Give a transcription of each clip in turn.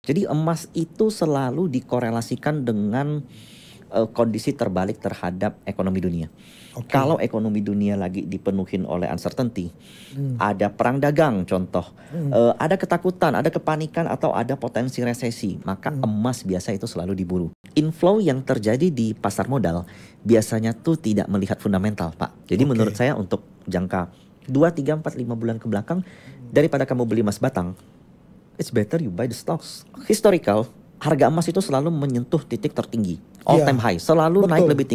Jadi emas itu selalu dikorelasikan dengan kondisi terbalik terhadap ekonomi dunia. Kalau ekonomi dunia lagi dipenuhin oleh uncertainty, ada perang dagang contoh, ada ketakutan, ada kepanikan atau ada potensi resesi, maka emas biasa itu selalu diburu. Inflow yang terjadi di pasar modal biasanya tuh tidak melihat fundamental, Pak. Jadi menurut saya untuk jangka 2, 3, 4, 5 bulan ke belakang, daripada kamu beli emas batang, it's better you buy the stocks. Historical, harga emas itu selalu menyentuh titik tertinggi, all time high, selalu naik lebih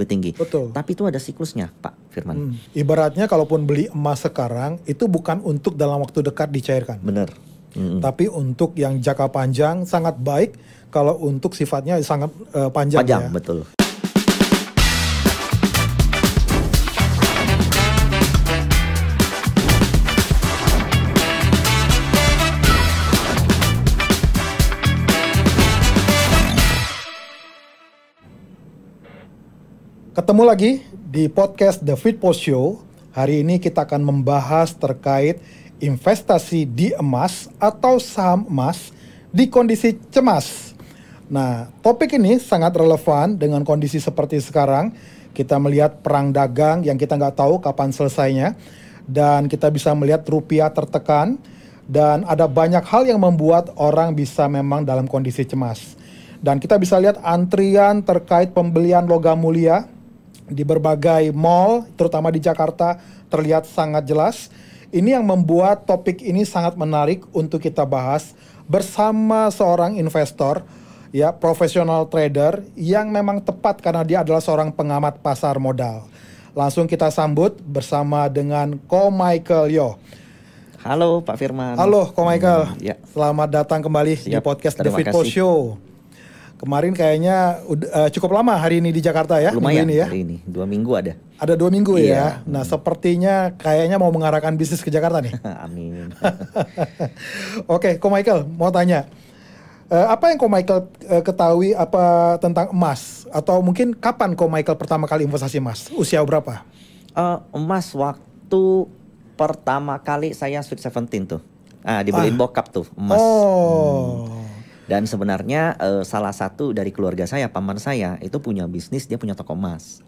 tinggi. Betul. Tapi itu ada siklusnya, Pak Firman. Ibaratnya kalaupun beli emas sekarang, itu bukan untuk dalam waktu dekat dicairkan. Bener. Tapi untuk yang jangka panjang sangat baik kalau untuk sifatnya sangat panjang ya. Betul. Ketemu lagi di podcast The Fit Post Show. Hari ini kita akan membahas terkait investasi di emas atau saham emas di kondisi cemas. Nah, topik ini sangat relevan dengan kondisi seperti sekarang. Kita melihat perang dagang yang kita nggak tahu kapan selesainya. Dan kita bisa melihat rupiah tertekan. Dan ada banyak hal yang membuat orang bisa memang dalam kondisi cemas. Dan kita bisa lihat antrian terkait pembelian logam mulia di berbagai mall, terutama di Jakarta, terlihat sangat jelas. Ini yang membuat topik ini sangat menarik untuk kita bahas bersama seorang investor, ya, profesional trader yang memang tepat karena dia adalah seorang pengamat pasar modal. Langsung kita sambut bersama dengan Ko Michael Yo. Halo Pak Firman. Halo Ko Michael. Ya. Selamat datang kembali di podcast The Fit Post Show. Kemarin kayaknya cukup lama hari ini di Jakarta ya. Lumayan ini ya. Hari ini 2 minggu ada. Ada 2 minggu ya. Nah sepertinya kayaknya mau mengarahkan bisnis ke Jakarta nih. Amin. Oke, Ko Michael mau tanya. Apa yang Ko Michael ketahui apa tentang emas? Atau mungkin kapan Ko Michael pertama kali investasi emas? Usia berapa? Emas waktu pertama kali saya Sweet 17 tuh. Dibeliin bokap tuh emas. Dan sebenarnya salah satu dari keluarga saya, paman saya, itu punya bisnis, dia punya toko emas.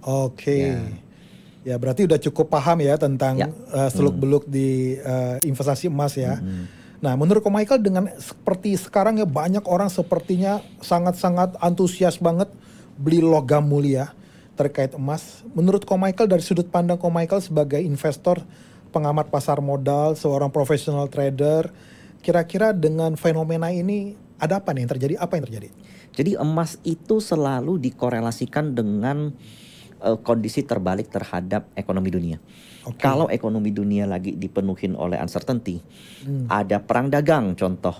Ya berarti udah cukup paham ya tentang seluk-beluk di investasi emas ya. Nah menurut Ko Michael dengan seperti sekarang ya banyak orang sepertinya sangat-sangat antusias banget beli logam mulia terkait emas. Menurut Ko Michael, dari sudut pandang Ko Michael sebagai investor, pengamat pasar modal, seorang profesional trader, kira-kira dengan fenomena ini ada apa nih yang terjadi? Apa yang terjadi? Jadi emas itu selalu dikorelasikan dengan kondisi terbalik terhadap ekonomi dunia. Kalau ekonomi dunia lagi dipenuhin oleh uncertainty, ada perang dagang contoh,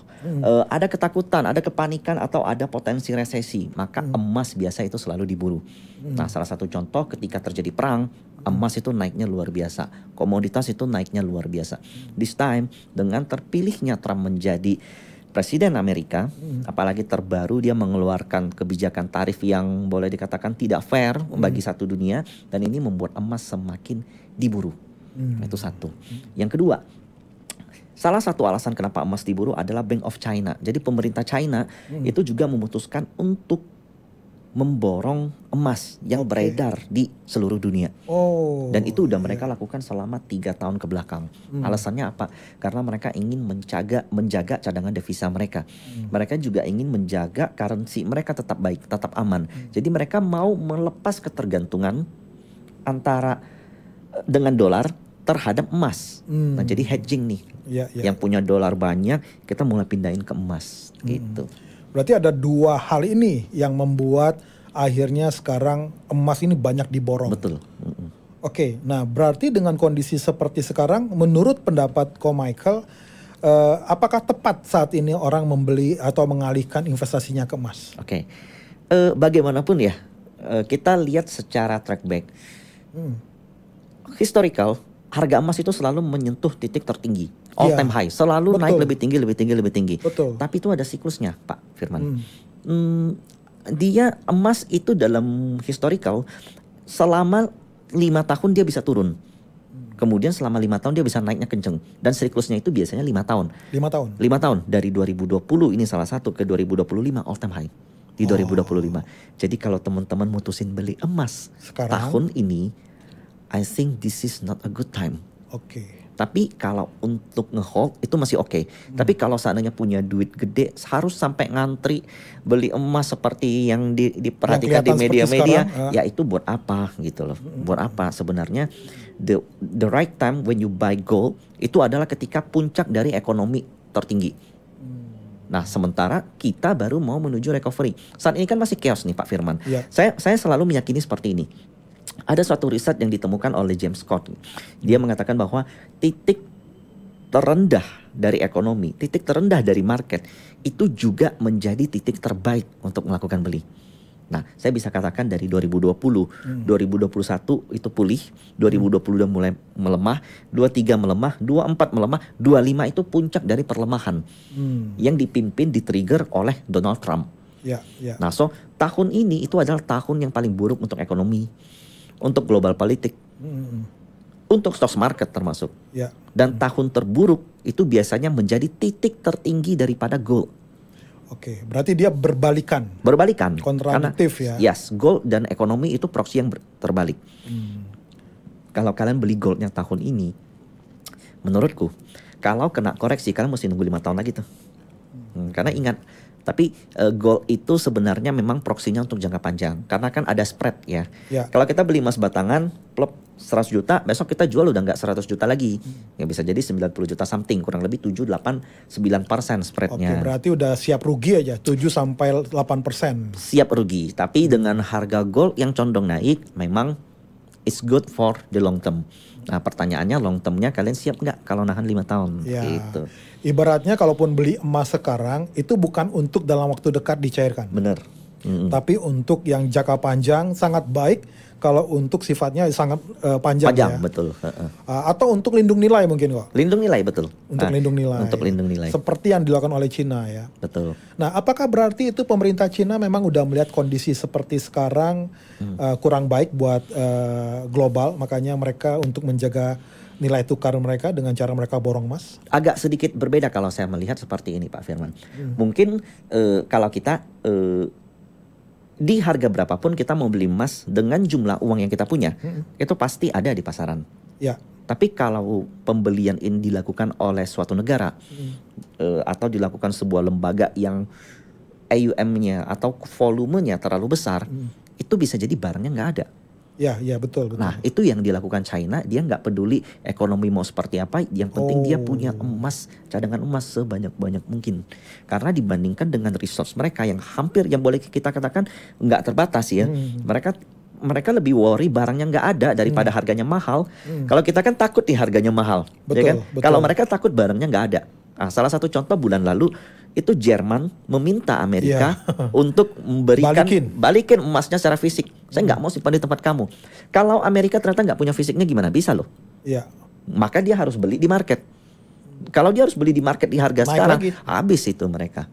ada ketakutan, ada kepanikan atau ada potensi resesi, maka emas biasa itu selalu diburu. Nah, salah satu contoh ketika terjadi perang, emas itu naiknya luar biasa, komoditas itu naiknya luar biasa. This time dengan terpilihnya Trump menjadi Presiden Amerika, apalagi terbaru dia mengeluarkan kebijakan tarif yang boleh dikatakan tidak fair bagi satu dunia, dan ini membuat emas semakin diburu. Itu satu. Yang kedua, salah satu alasan kenapa emas diburu adalah Bank of China. Jadi pemerintah China itu juga memutuskan untuk memborong emas yang beredar di seluruh dunia. Dan itu udah mereka lakukan selama 3 tahun ke belakang. Alasannya apa? Karena mereka ingin menjaga cadangan devisa mereka. Mereka juga ingin menjaga currency mereka tetap baik, tetap aman. Jadi mereka mau melepas ketergantungan antara dengan dolar terhadap emas. Nah, jadi hedging nih. Yang punya dolar banyak, kita mulai pindahin ke emas gitu. Berarti ada 2 hal ini yang membuat akhirnya sekarang emas ini banyak diborong. Betul. Oke, nah berarti dengan kondisi seperti sekarang, menurut pendapat Ko Michael, apakah tepat saat ini orang membeli atau mengalihkan investasinya ke emas? Oke, bagaimanapun ya, kita lihat secara track back. Historical, harga emas itu selalu menyentuh titik tertinggi, all time high, selalu naik lebih tinggi. Tapi itu ada siklusnya, Pak Firman. Dia emas itu dalam historical selama 5 tahun dia bisa turun. Kemudian selama 5 tahun dia bisa naiknya kenceng. Dan siklusnya itu biasanya 5 tahun. 5 tahun? 5 tahun. Dari 2020 ini salah satu ke 2025 all time high. Di 2025. Jadi kalau teman-teman mutusin beli emas sekarang, tahun ini, I think this is not a good time. Oke. Tapi kalau untuk ngehold itu masih oke. Tapi kalau seandainya punya duit gede harus sampai ngantri beli emas seperti yang diperhatikan di media-media, ya itu buat apa gitu loh. Buat apa sebenarnya the right time when you buy gold itu adalah ketika puncak dari ekonomi tertinggi. Nah, sementara kita baru mau menuju recovery. Saat ini kan masih chaos nih Pak Firman. Saya selalu meyakini seperti ini. Ada suatu riset yang ditemukan oleh James Scott. Dia mengatakan bahwa titik terendah dari ekonomi, titik terendah dari market itu juga menjadi titik terbaik untuk melakukan beli. Nah, saya bisa katakan dari 2020, 2021 itu pulih, 2020 udah mulai melemah, 23 melemah, 24 melemah, 25 itu puncak dari perlemahan yang dipimpin, di-trigger oleh Donald Trump. Nah, so tahun ini itu adalah tahun yang paling buruk untuk ekonomi, untuk global politik, untuk stock market termasuk. Dan tahun terburuk itu biasanya menjadi titik tertinggi daripada gold. Oke, berarti dia berbalikan. Kontradiktif ya. Yes, gold dan ekonomi itu proksi yang terbalik. Kalau kalian beli gold yang tahun ini, menurutku, kalau kena koreksi kalian mesti nunggu 5 tahun lagi tuh. Karena ingat, tapi gold itu sebenarnya memang proksinya untuk jangka panjang. Karena kan ada spread ya. Kalau kita beli emas batangan, plop 100 juta, besok kita jual udah nggak 100 juta lagi. Ya bisa jadi 90 juta something, kurang lebih 7, 8, 9% spreadnya. Oke, berarti udah siap rugi aja, 7-8%. Siap rugi, tapi dengan harga gold yang condong naik, memang it's good for the long term. Nah pertanyaannya long termnya kalian siap nggak kalau nahan 5 tahun gitu. Ibaratnya kalaupun beli emas sekarang itu bukan untuk dalam waktu dekat dicairkan. Bener. Tapi untuk yang jangka panjang sangat baik kalau untuk sifatnya sangat panjang ya. Betul. Atau untuk lindung nilai mungkin kok. Lindung nilai betul. Untuk lindung nilai. Untuk lindung nilai. Seperti yang dilakukan oleh Cina ya. Betul. Nah, apakah berarti itu pemerintah Cina memang udah melihat kondisi seperti sekarang kurang baik buat global, makanya mereka untuk menjaga nilai tukar mereka dengan cara mereka borong emas? Agak sedikit berbeda kalau saya melihat seperti ini Pak Firman. Mungkin kalau kita di harga berapapun kita mau beli emas dengan jumlah uang yang kita punya, itu pasti ada di pasaran. Tapi kalau pembelian ini dilakukan oleh suatu negara atau dilakukan sebuah lembaga yang AUM-nya atau volumenya terlalu besar, itu bisa jadi barangnya nggak ada. Ya betul. Nah itu yang dilakukan China, dia nggak peduli ekonomi mau seperti apa, yang penting dia punya emas, cadangan emas sebanyak-banyak mungkin. Karena dibandingkan dengan resource mereka yang hampir, yang boleh kita katakan nggak terbatas ya, mereka lebih worry barangnya nggak ada daripada harganya mahal. Kalau kita kan takut di harganya mahal, ya kan? Kalau mereka takut barangnya nggak ada. Nah, salah satu contoh bulan lalu itu Jerman meminta Amerika untuk memberikan balikin emasnya secara fisik. Saya nggak mau simpan di tempat kamu. Kalau Amerika ternyata nggak punya fisiknya gimana? Bisa loh. Maka dia harus beli di market. Kalau dia harus beli di market di harga sekarang, habis itu mereka.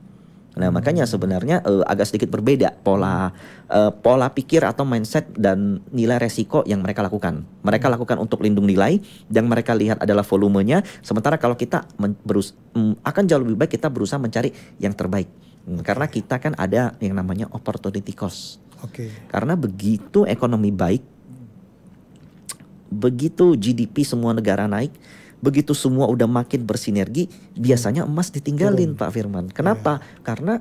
Nah makanya sebenarnya agak sedikit berbeda pola pikir atau mindset dan nilai resiko yang mereka lakukan. Mereka lakukan untuk lindung nilai, yang mereka lihat adalah volumenya. Sementara kalau kita akan jauh lebih baik kita berusaha mencari yang terbaik. Karena kita kan ada yang namanya opportunity cost. Karena begitu ekonomi baik, begitu GDP semua negara naik, begitu semua udah makin bersinergi, biasanya emas ditinggalin Pak Firman. Kenapa? Karena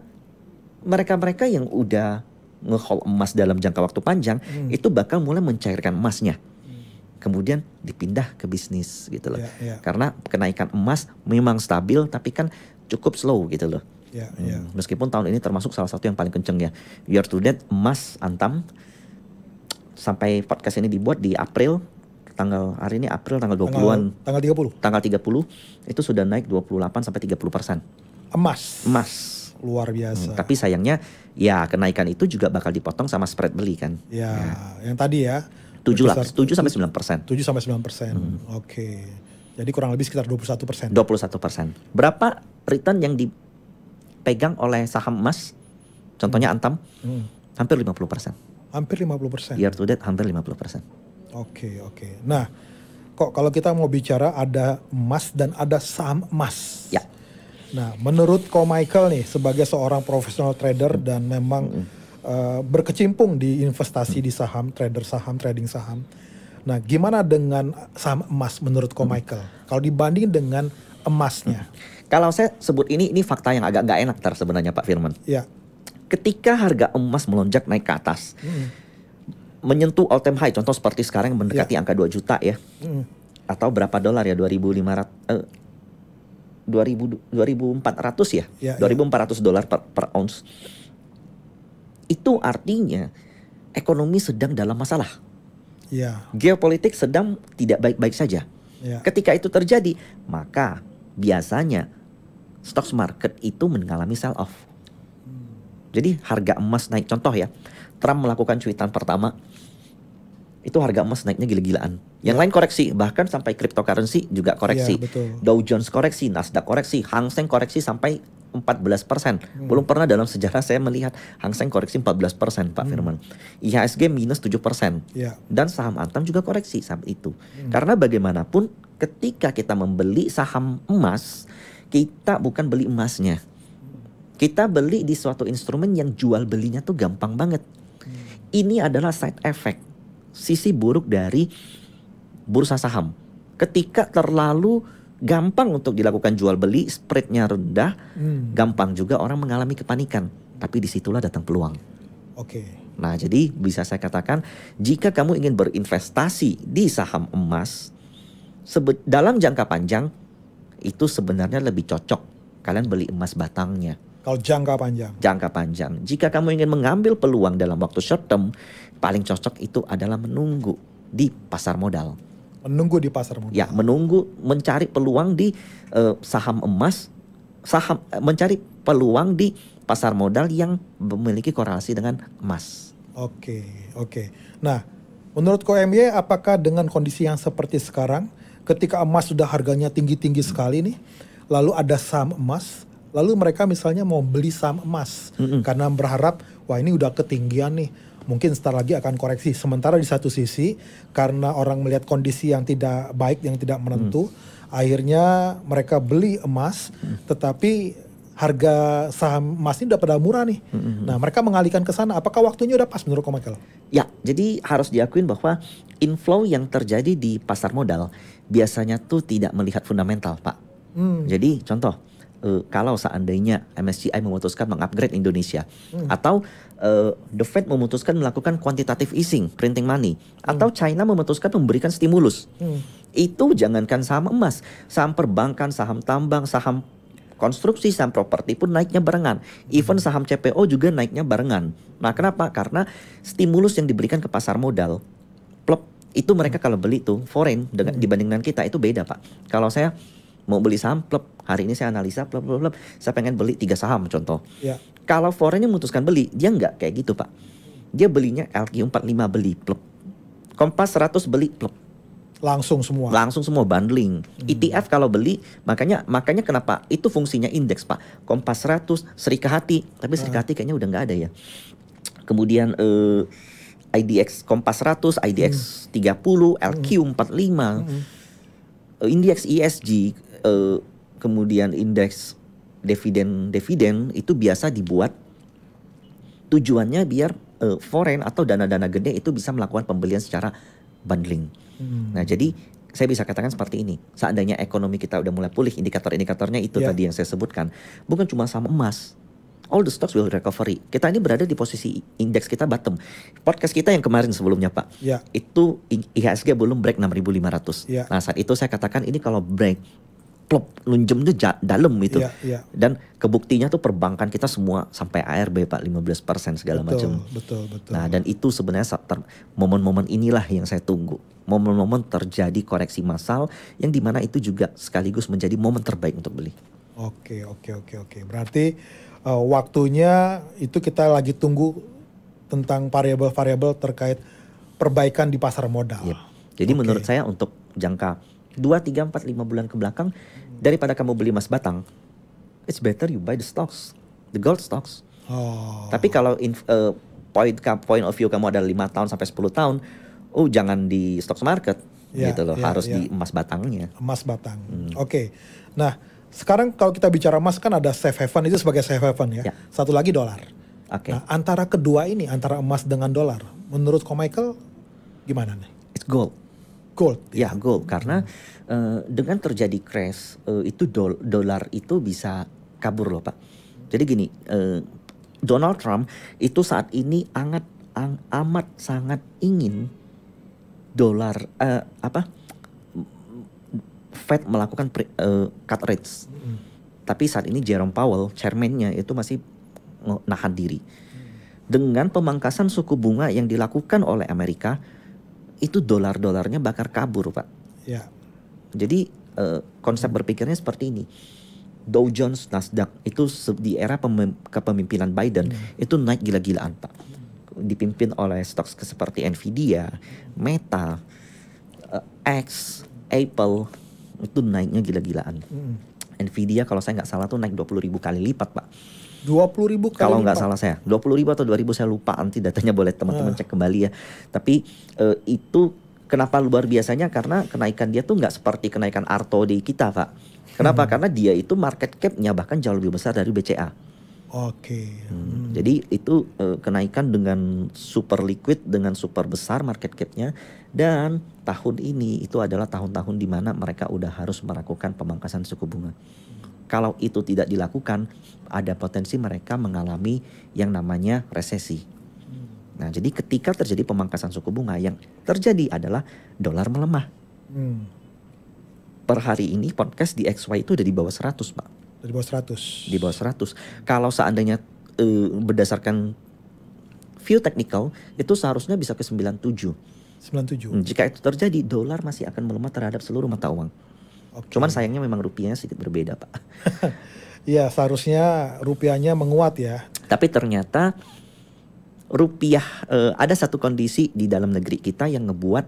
mereka-mereka yang udah nge-hold emas dalam jangka waktu panjang, itu bakal mulai mencairkan emasnya. Kemudian dipindah ke bisnis gitu loh. Karena kenaikan emas memang stabil, tapi kan cukup slow gitu loh. Meskipun tahun ini termasuk salah satu yang paling kenceng ya. Year to date emas Antam sampai podcast ini dibuat di April, hari ini April tanggal 20-an. Tanggal 30 itu sudah naik 28 sampai 30%. Emas. Luar biasa. Tapi sayangnya ya kenaikan itu juga bakal dipotong sama spread beli kan. Yang tadi ya 7 sampai 9%. 7 sampai 9%. Oke. Jadi kurang lebih sekitar 21%. 21%. Berapa return yang dipegang oleh saham emas? Contohnya Antam. Hampir 50%. Hampir 50%. Year to date hampir 50%. Oke. Nah, kok kalau kita mau bicara ada emas dan ada saham emas. Ya. Nah, menurut Ko Michael nih sebagai seorang profesional trader dan memang berkecimpung di investasi di saham, trader saham, trading saham. Nah, gimana dengan saham emas menurut Ko Michael? Kalau dibanding dengan emasnya. Kalau saya sebut ini fakta yang agak nggak enak sebenarnya Pak Firman. Ya. Ketika harga emas melonjak naik ke atas, menyentuh all time high, contoh seperti sekarang yang mendekati angka 2 juta ya. Atau berapa dolar ya, 2.400 ya, 2.400 dolar per ounce. Itu artinya ekonomi sedang dalam masalah. Ya. Geopolitik sedang tidak baik-baik saja. Ya. Ketika itu terjadi, maka biasanya stock market itu mengalami sell off. Jadi harga emas naik, contoh ya, Trump melakukan cuitan pertama, itu harga emas naiknya gila-gilaan. Yang lain koreksi, bahkan sampai cryptocurrency juga koreksi. Dow Jones koreksi, Nasdaq koreksi, Hang Seng koreksi sampai 14%. Belum pernah dalam sejarah saya melihat Hang Seng koreksi 14%, Pak Firman. IHSG minus 7%. Dan saham Antam juga koreksi saat itu. Karena bagaimanapun ketika kita membeli saham emas, kita bukan beli emasnya. Kita beli di suatu instrumen yang jual belinya tuh gampang banget. Ini adalah side effect, sisi buruk dari bursa saham. Ketika terlalu gampang untuk dilakukan jual beli, spreadnya rendah, gampang juga orang mengalami kepanikan. Tapi disitulah datang peluang. Nah, jadi bisa saya katakan, jika kamu ingin berinvestasi di saham emas, dalam jangka panjang, itu sebenarnya lebih cocok kalian beli emas batangnya. Kalau jangka panjang. Jangka panjang. Jika kamu ingin mengambil peluang dalam waktu short term, paling cocok itu adalah menunggu di pasar modal. Menunggu di pasar modal. Ya, menunggu mencari peluang di saham emas, mencari peluang di pasar modal yang memiliki korelasi dengan emas. Oke. Nah, menurut Ko MY, apakah dengan kondisi yang seperti sekarang, ketika emas sudah harganya tinggi-tinggi sekali nih, lalu ada saham emas, lalu mereka misalnya mau beli saham emas karena berharap, wah ini udah ketinggian nih, mungkin sebentar lagi akan koreksi. Sementara di satu sisi, karena orang melihat kondisi yang tidak baik, yang tidak menentu, akhirnya mereka beli emas, tetapi harga saham emas ini udah pada murah nih. Nah, mereka mengalihkan ke sana. Apakah waktunya udah pas menurut Ko Michael? Ya, jadi harus diakuin bahwa inflow yang terjadi di pasar modal biasanya tuh tidak melihat fundamental, Pak. Jadi contoh, kalau seandainya MSCI memutuskan mengupgrade Indonesia, atau the Fed memutuskan melakukan quantitative easing, printing money, atau China memutuskan memberikan stimulus, itu jangankan saham emas, saham perbankan, saham tambang, saham konstruksi, saham properti pun naiknya barengan. Even saham CPO juga naiknya barengan. Nah, kenapa? Karena stimulus yang diberikan ke pasar modal, plop, itu mereka kalau beli tuh foreign dibandingkan kita itu beda, Pak. Kalau saya mau beli saham, plop, hari ini saya analisa, plop, saya pengen beli 3 saham contoh. Kalau foreign yang memutuskan beli, dia nggak kayak gitu, Pak. Dia belinya LQ45 beli, plop. Kompas 100 beli, plop. Langsung semua bundling. ETF kalau beli, makanya kenapa itu fungsinya indeks, Pak. Kompas 100, Serikahati, tapi Serikahati kayaknya udah nggak ada ya. Kemudian IDX Kompas 100, IDX 30, LQ45, indeks ESG, kemudian indeks dividen itu biasa dibuat tujuannya biar foreign atau dana-dana gede itu bisa melakukan pembelian secara bundling. Nah, jadi saya bisa katakan seperti ini. Seandainya ekonomi kita udah mulai pulih, indikator-indikatornya itu tadi yang saya sebutkan, bukan cuma saham emas, all the stocks will recovery. Kita ini berada di posisi indeks kita bottom. Podcast kita yang kemarin sebelumnya, Pak, itu IHSG belum break 6.500. Nah, saat itu saya katakan ini kalau break, plop, lunjemnya dalam itu. Dan kebuktinya tuh perbankan kita semua sampai ARB, Pak, 15% segala macam. Betul. Nah, dan itu sebenarnya momen-momen inilah yang saya tunggu. Momen-momen terjadi koreksi massal yang dimana itu juga sekaligus menjadi momen terbaik untuk beli. Oke. Berarti waktunya itu kita lagi tunggu tentang variabel-variabel terkait perbaikan di pasar modal. Jadi menurut saya untuk jangka 2, 3, 4, 5 bulan ke belakang, daripada kamu beli emas batang, it's better you buy the stocks, the gold stocks. Tapi kalau point of view kamu ada 5 tahun sampai 10 tahun, jangan di stock market, gitu loh, harus di emas batangnya. Emas batang. Oke. Nah, sekarang kalau kita bicara emas kan ada safe haven, itu sebagai safe haven ya. Satu lagi dolar. Nah, antara kedua ini, antara emas dengan dolar, menurut Ko Michael gimana nih? It's gold. Gold. Ya, gold. Karena dengan terjadi crash itu dolar itu bisa kabur loh, Pak. Jadi gini, Donald Trump itu saat ini amat sangat ingin dolar Fed melakukan cut rates. Tapi saat ini Jerome Powell, chairman-nya itu masih nahan diri. Dengan pemangkasan suku bunga yang dilakukan oleh Amerika, itu dolarnya bakal kabur, Pak. Ya. Jadi konsep berpikirnya seperti ini. Dow Jones, Nasdaq itu di era kepemimpinan Biden itu naik gila-gilaan, Pak. Dipimpin oleh stok seperti Nvidia, Meta, X, Apple itu naiknya gila-gilaan. Nvidia kalau saya nggak salah tuh naik 20.000 kali lipat, Pak. 20.000 kali kalau nggak lipat? salah saya 20.000 atau 2.000 saya lupa, nanti datanya boleh teman-teman cek kembali ya. Tapi itu kenapa luar biasanya, karena kenaikan dia tuh nggak seperti kenaikan Arto di kita, Pak. Kenapa? Karena dia itu market cap-nya bahkan jauh lebih besar dari BCA. Oke. Jadi itu kenaikan dengan super liquid, dengan super besar market cap-nya. Dan tahun ini itu adalah tahun-tahun di mana mereka udah harus melakukan pemangkasan suku bunga. Kalau itu tidak dilakukan, ada potensi mereka mengalami yang namanya resesi. Nah, jadi ketika terjadi pemangkasan suku bunga, yang terjadi adalah dolar melemah. Per hari ini podcast di XY itu udah di bawah 100, Pak. Di bawah 100. Di bawah 100. Kalau seandainya berdasarkan view technical, itu seharusnya bisa ke 97. 97. Jika itu terjadi, dolar masih akan melemah terhadap seluruh mata uang. Cuman sayangnya memang rupiahnya sedikit berbeda, Pak. Iya, seharusnya rupiahnya menguat ya. Tapi ternyata rupiah, ada satu kondisi di dalam negeri kita yang ngebuat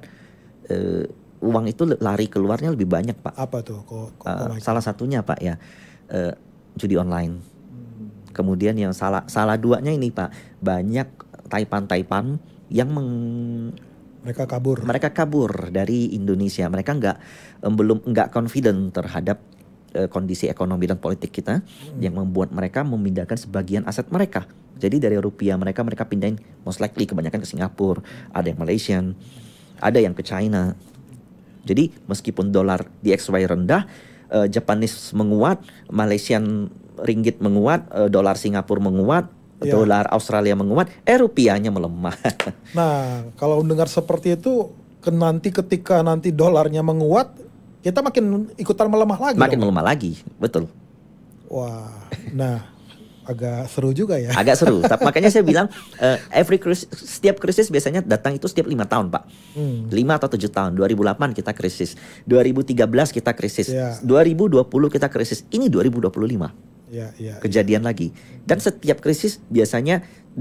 uang itu lari keluarnya lebih banyak, Pak. Apa tuh? Salah satunya, Pak, ya judi online. Kemudian yang salah duanya ini, Pak, banyak taipan yang mereka kabur dari Indonesia. Mereka nggak confident terhadap kondisi ekonomi dan politik kita, yang membuat mereka memindahkan sebagian aset mereka. Jadi dari rupiah mereka pindahin most likely kebanyakan ke Singapura, ada yang Malaysian, ada yang ke China. Jadi meskipun dolar di XY rendah, Japanese menguat, Malaysian ringgit menguat, dolar Singapura menguat, dolar Australia menguat, rupiahnya melemah. Nah, kalau mendengar seperti itu, ketika nanti dolarnya menguat, kita makin ikutan melemah lagi. Makin melemah lagi, betul. Wah, nah agak seru juga ya. Agak seru. Tapi makanya saya bilang setiap krisis biasanya datang itu setiap 5 tahun, Pak. 5 atau 7 tahun. 2008 kita krisis, 2013 kita krisis, 2020 kita krisis. Ini 2025. Kejadian lagi. Dan setiap krisis biasanya 1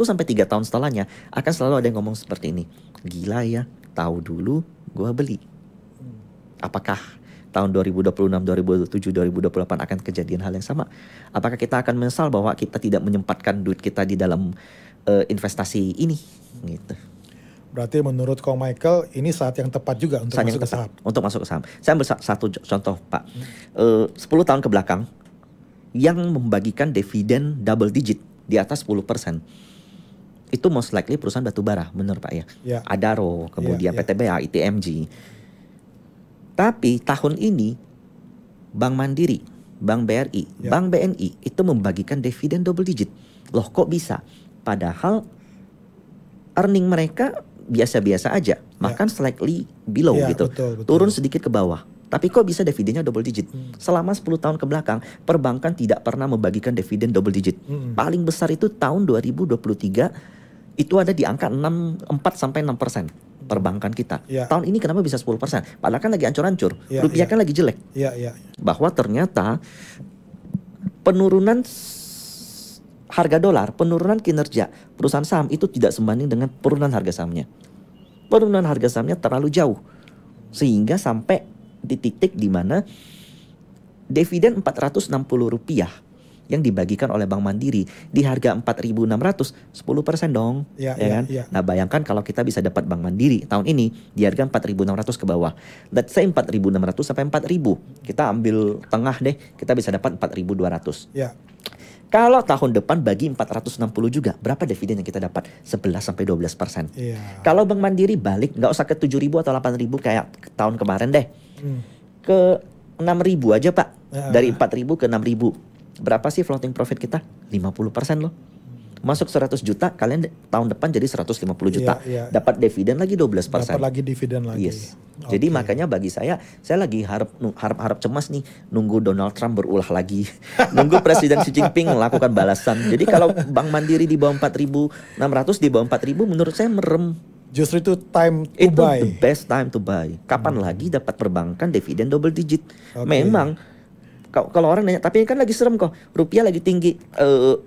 sampai 3 tahun setelahnya akan selalu ada yang ngomong seperti ini. Gila ya, tahu dulu gua beli. Apakah tahun 2026, 2027, 2028 akan kejadian hal yang sama? Apakah kita akan menyesal bahwa kita tidak menyempatkan duit kita di dalam investasi ini? Gitu. Berarti menurut Ko Michael ini saat yang tepat juga untuk masuk ke saham. Untuk masuk ke saham. Saya ambil satu contoh, Pak. 10 tahun ke belakang yang membagikan dividen double digit di atas 10%. Itu most likely perusahaan batubara, benar, Pak ya? Adaro, kemudian PTBA, ITMG. Tapi tahun ini Bank Mandiri, Bank BRI, Bank BNI itu membagikan dividen double digit. Loh, kok bisa? Padahal earning mereka biasa-biasa aja, bahkan slightly below gitu. Betul. Turun sedikit ke bawah. Tapi kok bisa dividennya double digit? Selama 10 tahun ke belakang, perbankan tidak pernah membagikan dividen double digit. Paling besar itu tahun 2023 itu ada di angka 4-6% perbankan kita. Tahun ini kenapa bisa 10%? Padahal kan lagi ancur-ancur. Rupiah kan lagi jelek. Bahwa ternyata penurunan harga dolar, penurunan kinerja perusahaan saham itu tidak sebanding dengan penurunan harga sahamnya. Penurunan harga sahamnya terlalu jauh. Sehingga sampai di titik di mana dividen Rp460 yang dibagikan oleh Bank Mandiri di harga 4.600, 10% dong. Ya, kan? ya. Nah, bayangkan kalau kita bisa dapat Bank Mandiri tahun ini di harga 4.600 ke bawah. Let's say 4.600 sampai 4.000. Kita ambil tengah deh, kita bisa dapat 4.200. Ya. Kalau tahun depan bagi 460 juga, berapa dividen yang kita dapat? 11-12%. Iya. Kalau Bank Mandiri balik, nggak usah ke 7.000 atau 8.000 kayak tahun kemarin deh. Ke 6.000 aja Pak. Dari 4.000 ke 6.000. Berapa sih floating profit kita? 50% loh. Masuk 100 juta, kalian tahun depan jadi 150 juta. Dapat dividen lagi 12%. Dapat lagi dividen lagi. Yes. Jadi makanya bagi saya lagi harap cemas nih, nunggu Donald Trump berulah lagi. Nunggu Presiden Xi Jinping melakukan balasan. Jadi kalau Bank Mandiri di bawah 4.600, di bawah 4.000 menurut saya merem. Justru itu time to buy. Itu the best time to buy. Kapan lagi dapat perbankan dividen double digit? Memang kalau orang nanya, tapi kan lagi serem kok, rupiah lagi tinggi,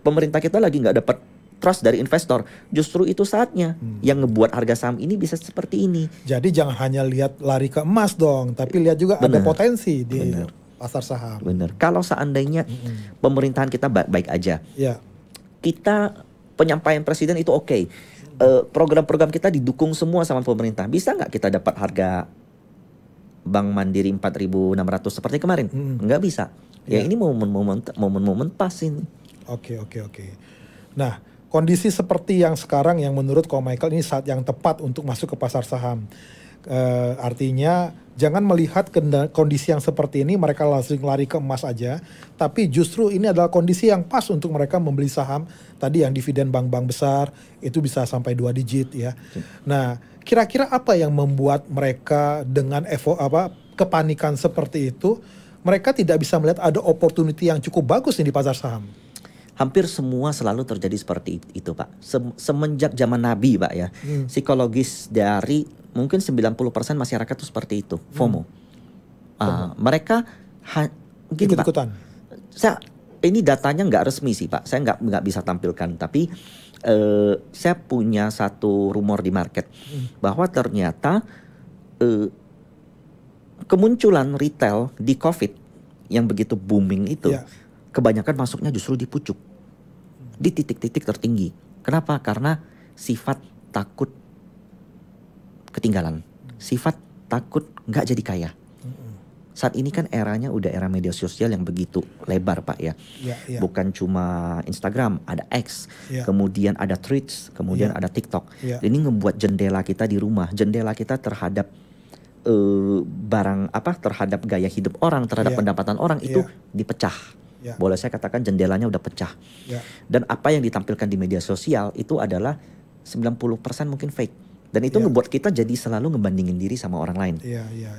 pemerintah kita lagi nggak dapat trust dari investor. Justru itu saatnya yang ngebuat harga saham ini bisa seperti ini. Jadi jangan hanya lihat lari ke emas dong, tapi lihat juga ada potensi di pasar saham. Bener. Kalau seandainya pemerintahan kita baik-baik aja, kita penyampaian presiden itu oke. Program-program kita didukung semua sama pemerintah. Bisa nggak kita dapat harga Bank Mandiri 4.600 seperti kemarin? Nggak bisa. Ya ini momen-momen pas ini. Oke. Nah, kondisi seperti yang sekarang yang menurut Ko Michael ini saat yang tepat untuk masuk ke pasar saham. Artinya jangan melihat kondisi yang seperti ini mereka langsung lari ke emas aja, tapi justru ini adalah kondisi yang pas untuk mereka membeli saham tadi yang dividen bank-bank besar itu bisa sampai 2 digit ya. Nah, kira-kira apa yang membuat mereka dengan kepanikan seperti itu, mereka tidak bisa melihat ada opportunity yang cukup bagus nih di pasar saham? Hampir semua selalu terjadi seperti itu Pak. Semenjak zaman Nabi Pak ya. Psikologis dari mungkin 90% masyarakat itu seperti itu. FOMO. Mereka gini Pak. Ini datanya nggak resmi sih Pak. Saya nggak bisa tampilkan. Tapi saya punya satu rumor di market. Bahwa ternyata kemunculan retail di COVID yang begitu booming itu. Kebanyakan masuknya justru di pucuk. Di titik-titik tertinggi. Kenapa? Karena sifat takut ketinggalan. Sifat takut nggak jadi kaya. Saat ini kan eranya udah era media sosial yang begitu lebar Pak ya. Bukan cuma Instagram, ada X. Kemudian ada Threads, kemudian ada TikTok. Ini ngebuat jendela kita di rumah. Jendela kita terhadap terhadap gaya hidup orang, terhadap pendapatan orang itu dipecah. Boleh saya katakan jendelanya udah pecah. Dan apa yang ditampilkan di media sosial itu adalah 90% mungkin fake. Dan itu ngebuat kita jadi selalu ngebandingin diri sama orang lain.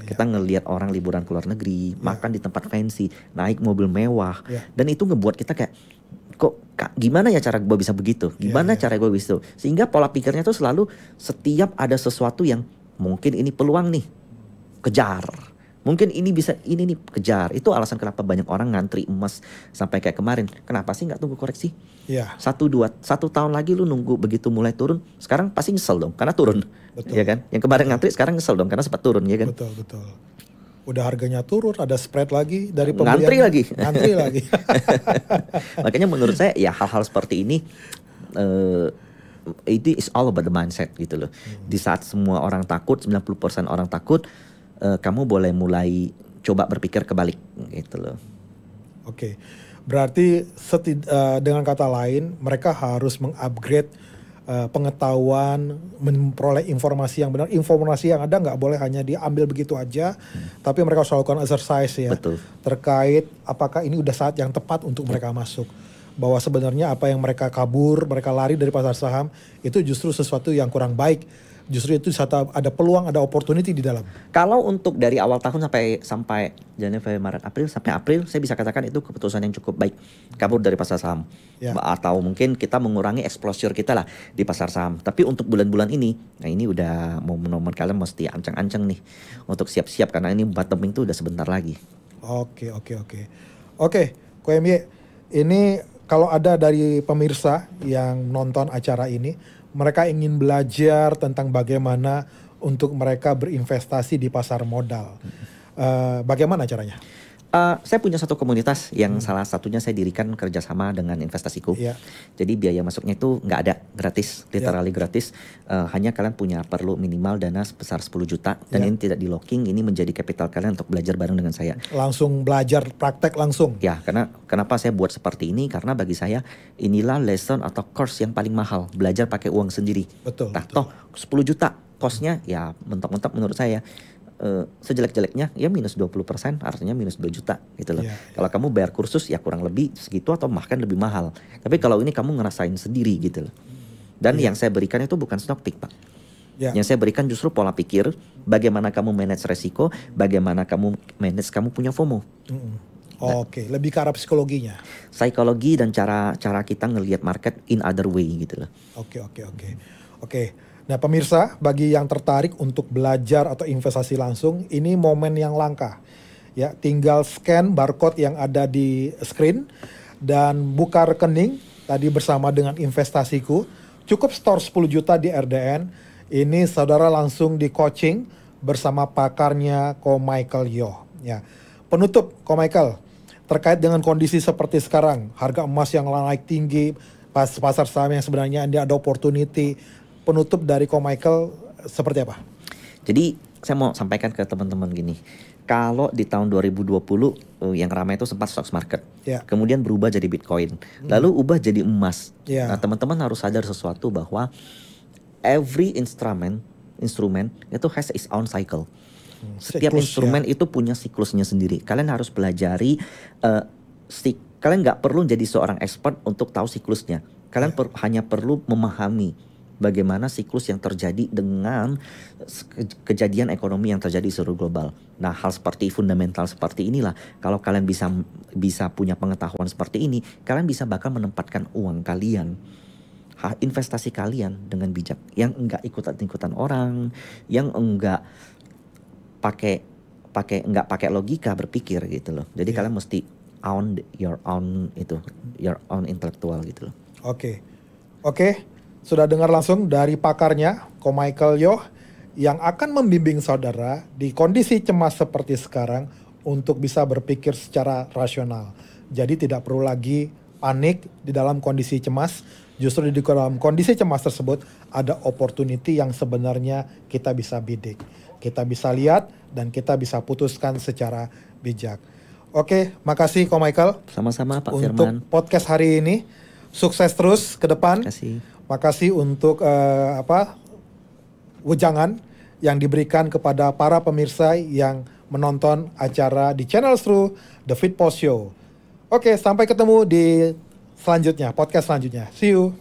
Kita ngelihat orang liburan ke luar negeri, makan di tempat fancy, naik mobil mewah. Dan itu ngebuat kita kayak, gimana ya cara gue bisa begitu? Gimana cara gue bisa? Sehingga pola pikirnya tuh selalu setiap ada sesuatu yang mungkin ini peluang nih, kejar. Mungkin ini bisa, ini nih kejar. Itu alasan kenapa banyak orang ngantri emas sampai kayak kemarin. Kenapa sih nggak tunggu koreksi? 1 tahun lagi lu nunggu begitu mulai turun. Sekarang pasti nyesel dong karena turun. Ya kan? Yang kemarin ngantri sekarang nyesel dong karena sempat turun ya kan? Betul. Udah harganya turun, ada spread lagi dari pembelian. Ngantri lagi. Makanya menurut saya ya hal-hal seperti ini it is all about the mindset gitu loh. Di saat semua orang takut, 90% orang takut, kamu boleh mulai coba berpikir kebalik gitu loh. Oke. Berarti dengan kata lain mereka harus mengupgrade pengetahuan, memperoleh informasi yang benar. Informasi yang ada nggak boleh hanya diambil begitu aja, tapi mereka harus melakukan exercise ya. Betul. Terkait apakah ini udah saat yang tepat untuk mereka masuk. Bahwa sebenarnya apa yang mereka kabur, mereka lari dari pasar saham itu justru sesuatu yang kurang baik. Justru itu ada peluang, ada opportunity di dalam. Kalau untuk dari awal tahun sampai Januari, Februari, Maret, April sampai April, saya bisa katakan itu keputusan yang cukup baik. Kabur dari pasar saham. Atau mungkin kita mengurangi exposure kita lah di pasar saham. Tapi untuk bulan-bulan ini, nah ini udah momen-momen kalian mesti ancang-ancang nih untuk siap-siap karena ini bottoming itu udah sebentar lagi. Oke, Ko MY, ini kalau ada dari pemirsa yang nonton acara ini, mereka ingin belajar tentang bagaimana untuk mereka berinvestasi di pasar modal. Bagaimana caranya? Saya punya satu komunitas yang salah satunya saya dirikan kerjasama dengan investasiku. Jadi biaya masuknya itu nggak ada, gratis, literally gratis. Hanya kalian perlu minimal dana sebesar 10 juta dan ini tidak di locking. Ini menjadi capital kalian untuk belajar bareng dengan saya. Langsung belajar praktek langsung. Ya, karena kenapa saya buat seperti ini? Karena bagi saya inilah lesson atau course yang paling mahal, belajar pakai uang sendiri. Betul. Nah, toh 10 juta cost-nya ya mentok-mentok menurut saya. Sejelek-jeleknya ya minus 20%, artinya minus 2 juta gitu loh. Kalau kamu bayar kursus ya kurang lebih segitu atau bahkan lebih mahal. Tapi kalau ini kamu ngerasain sendiri gitu loh. Dan yang saya berikan itu bukan stock pick, Pak. Yang saya berikan justru pola pikir, bagaimana kamu manage resiko, bagaimana kamu manage kamu punya FOMO. Oke, lebih ke arah psikologinya. Psikologi dan cara kita ngelihat market in other way gitu loh. Oke. Nah pemirsa, bagi yang tertarik untuk belajar atau investasi langsung, ini momen yang langka. Ya, tinggal scan barcode yang ada di screen dan buka rekening tadi bersama dengan investasiku. Cukup store 10 juta di RDN. Ini saudara langsung di coaching bersama pakarnya Ko Michael Yo. Ya. Penutup Ko Michael, terkait dengan kondisi seperti sekarang, harga emas yang naik tinggi, pasar saham yang sebenarnya ada opportunity. Penutup dari Ko Michael seperti apa? Jadi saya mau sampaikan ke teman-teman gini. Kalau di tahun 2020 yang ramai itu sempat stocks market. Kemudian berubah jadi Bitcoin. Lalu ubah jadi emas. Nah teman-teman harus sadar sesuatu bahwa every instrument itu has its own cycle. Setiap instrumen itu punya siklusnya sendiri. Kalian harus pelajari. Kalian nggak perlu jadi seorang expert untuk tahu siklusnya. Kalian hanya perlu memahami bagaimana siklus yang terjadi dengan kejadian ekonomi yang terjadi di seluruh global. Nah, hal seperti fundamental seperti inilah, kalau kalian bisa punya pengetahuan seperti ini, kalian bisa bahkan menempatkan uang kalian, investasi kalian dengan bijak, yang enggak ikutan-ikutan orang, yang enggak pakai logika berpikir gitu loh. Jadi kalian mesti own your own intelektual gitu loh. Oke. Sudah dengar langsung dari pakarnya, Ko Michael Yo, yang akan membimbing saudara di kondisi cemas seperti sekarang untuk bisa berpikir secara rasional. Jadi tidak perlu lagi panik di dalam kondisi cemas. Justru di dalam kondisi cemas tersebut ada opportunity yang sebenarnya kita bisa bidik. Kita bisa lihat dan kita bisa putuskan secara bijak. Oke, makasih Ko Michael. Sama-sama Pak Firman. Untuk podcast hari ini, sukses terus ke depan. Makasih untuk wejangan yang diberikan kepada para pemirsa yang menonton acara di channel True The Fit Post Show. Oke, sampai ketemu di selanjutnya, podcast selanjutnya. See you.